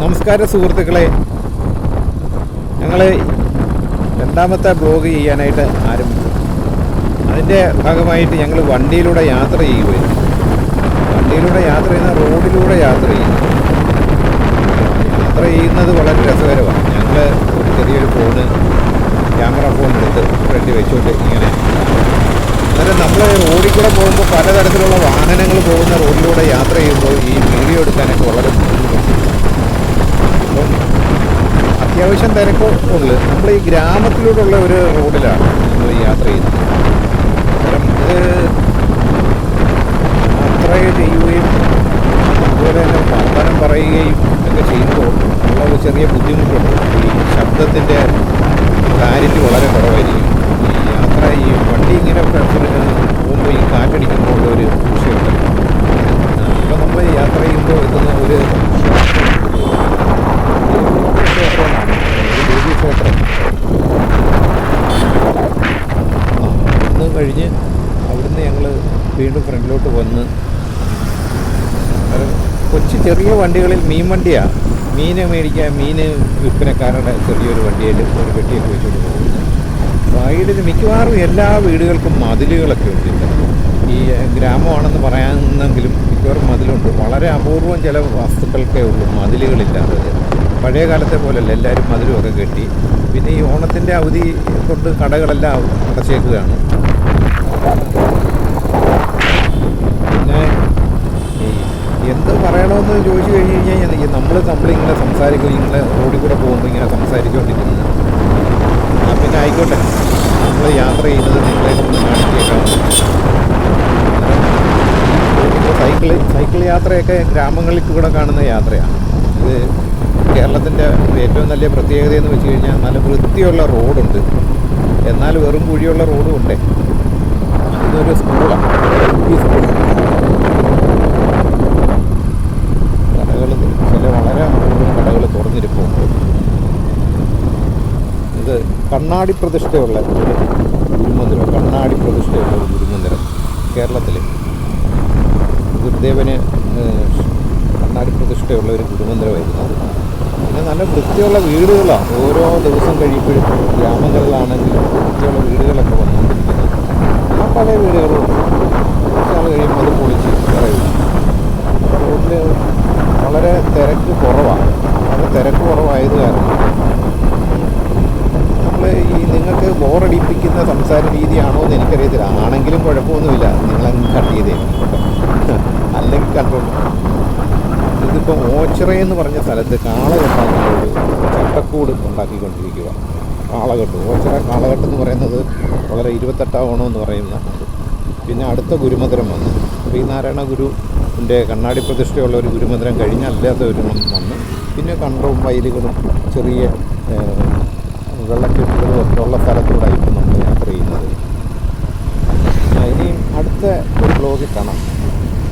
നമസ്കാരം സുഹൃത്തുക്കളെ, ഞങ്ങൾ രണ്ടാമത്തെ ബ്ലോഗ് ചെയ്യാനായിട്ട് ആരംഭിച്ചു. അതിൻ്റെ ഭാഗമായിട്ട് ഞങ്ങൾ വണ്ടിയിലൂടെ യാത്ര ചെയ്യുകയായിരുന്നു. വണ്ടിയിലൂടെ യാത്ര ചെയ്യുന്ന റോഡിലൂടെ യാത്ര ചെയ്യുന്നത് വളരെ രസകരമാണ്. ഞങ്ങൾ ഒരു ചെറിയൊരു ക്യാമറ ഫോൺ എടുത്ത് ഫ്രണ്ടിൽ വെച്ചുകൊണ്ട് ഇങ്ങനെ അന്നേരം നമ്മൾ റോഡിൽ കൂടെ പോകുമ്പോൾ പലതരത്തിലുള്ള വാഹനങ്ങൾ പോകുന്ന റോഡിലൂടെ യാത്ര ചെയ്യുമ്പോൾ ഈ വീഡിയോ എടുക്കാനൊക്കെ വളരെ ബുദ്ധിമുട്ടുണ്ട്. അപ്പം അത്യാവശ്യം തിരക്കുണ്ട്. നമ്മൾ ഈ ഗ്രാമത്തിലൂടെയുള്ള ഒരു റോഡിലാണ് നമ്മൾ യാത്ര ചെയ്യുന്നത്. അന്നേരം ഇത് യാത്ര ചെയ്യുകയും അതുപോലെ തന്നെ വർത്തമാനം പറയുകയും ഒക്കെ ചെയ്യുമ്പോൾ ഉള്ള ഒരു ചെറിയ ബുദ്ധിമുട്ടുണ്ട്. ഈ ശബ്ദത്തിൻ്റെ ക്ലാരിറ്റി വളരെ കുറവായിരിക്കും. ഈ വണ്ടി ഇങ്ങനെ പോകുമ്പോൾ ഈ കാറ്റടിക്കുമ്പോൾ ഒരു വിഷയമുണ്ട്. ഇപ്പം നമ്മൾ യാത്ര ചെയ്യുമ്പോൾ എത്തുന്ന ഒരു ബേബി ക്ഷേത്രം ഒന്ന് കഴിഞ്ഞ് അവിടുന്ന് ഞങ്ങൾ വീണ്ടും ഫ്രണ്ടിലോട്ട് വന്ന് കൊച്ചു ചെറിയ വണ്ടികളിൽ മീൻ വണ്ടിയാണ്, മീൻ മേടിക്കാൻ മീൻ വിൽപ്പനക്കാരുടെ ചെറിയൊരു വണ്ടിയിൽ ഒരു പെട്ടിയൊക്കെ വെച്ചുകൊണ്ട് പോകുന്നത്. സൈഡിൽ മിക്കവാറും എല്ലാ വീടുകൾക്കും മതിലുകളൊക്കെ ഉണ്ട്. ഈ ഗ്രാമമാണെന്ന് പറയാമെന്നെങ്കിലും മിക്കവാറും മതിലുണ്ട്. വളരെ അപൂർവം ചില വസ്തുക്കൾക്കേ ഉള്ളൂ മതിലുകളില്ലാത്തത്. പഴയ കാലത്തെ പോലെയല്ല, എല്ലാവരും മതിലുമൊക്കെ കെട്ടി. പിന്നെ ഈ ഓണത്തിൻ്റെ അവധി കൊണ്ട് കടകളെല്ലാം അടച്ചേക്കുകയാണ്. പിന്നെ എന്ത് പറയണമെന്ന് ചോദിച്ചു കഴിഞ്ഞ് കഴിഞ്ഞാൽ നമ്മളിങ്ങനെ സംസാരിക്കും, ഇങ്ങനെ റോഡിൽ കൂടെ പോകുമ്പോൾ ഇങ്ങനെ സംസാരിച്ചുകൊണ്ടിരിക്കുന്നത്. പിന്നെ ആയിക്കോട്ടെ, നമ്മൾ യാത്ര ചെയ്യുന്നത് നിങ്ങളെ ഒന്ന് കാണിച്ചേക്കാം. സൈക്കിൾ യാത്രയൊക്കെ ഗ്രാമങ്ങളിൽ കൂടെ കാണുന്ന യാത്രയാണ്. ഇത് കേരളത്തിൻ്റെ ഏറ്റവും നല്ല പ്രത്യേകതയെന്ന് വെച്ച് കഴിഞ്ഞാൽ നല്ല വൃത്തിയുള്ള റോഡുണ്ട്, എന്നാൽ വെറും കുഴിയുള്ള റോഡും ഉണ്ട്. ഇതൊരു സ്കൂളാണ്, ഈ സ്കൂൾ. കടകൾ ചില വളരെ അപൂർവം കടകൾ തുറന്നിരിപ്പുണ്ട്. ഇത് കണ്ണാടി പ്രതിഷ്ഠയുള്ള ഒരു ഗുരുമന്ദിരം, ഒരു ഗുരുമന്ദിരം കേരളത്തിൽ. ഗുരുദേവന് കണ്ണാടി പ്രതിഷ്ഠയുള്ള ഒരു ഗുരുമന്ദിരമായിരുന്നു അത്. പിന്നെ നല്ല വൃത്തിയുള്ള വീടുകളാണ്. ഓരോ ദിവസം കഴിയുമ്പോഴും ഗ്രാമങ്ങളിലാണെങ്കിലും വൃത്തിയുള്ള വീടുകളൊക്കെ വന്നുകൊണ്ടിരിക്കുന്നത്. ആ പഴയ വീടുകളും കുറച്ചാൾ കഴിയുമ്പോൾ അത് പൊളിച്ച് കളയും. റോഡിൽ വളരെ തിരക്ക് കുറവാണ്. വളരെ തിരക്ക് കുറവായത് കാരണം നിങ്ങൾക്ക് ബോറടിപ്പിക്കുന്ന സംസാര രീതിയാണോ എന്ന് എനിക്കറിയത്തില്ല. ആണെങ്കിലും കുഴപ്പമൊന്നുമില്ല, നിങ്ങളങ്ങ് കട്ട് ചെയ്തേ അല്ലെങ്കിൽ കൺട്രോൾ. ഇതിപ്പോൾ ഓച്ചിറയെന്ന് പറഞ്ഞ സ്ഥലത്ത് കാളകെട്ടാനുള്ള ഒരു ചട്ടക്കൂട് ഉണ്ടാക്കിക്കൊണ്ടിരിക്കുക. കാളകെട്ട്, ഓച്ചിറ കാളകെട്ടെന്ന് പറയുന്നത് വളരെ 28 ഓണമെന്ന് പറയുന്ന. പിന്നെ അടുത്ത ഗുരുമന്ദിരം വന്നു, ശ്രീനാരായണ ഗുരുവിൻ്റെ കണ്ണാടി പ്രതിഷ്ഠയുള്ള ഒരു ഗുരുമന്ദിരം കഴിഞ്ഞ് അല്ലാത്ത ഒരു വന്ന്. പിന്നെ കണ്ടവും വയലുകളും ചെറിയ വെള്ളക്കെട്ടുകളും ഒക്കെ ഉള്ള സ്ഥലത്തൂടായിരിക്കും നമ്മൾ യാത്ര ചെയ്യുന്നത്. ഇനിയും അടുത്ത ഒരു ബ്ലോഗിൽ കാണാം.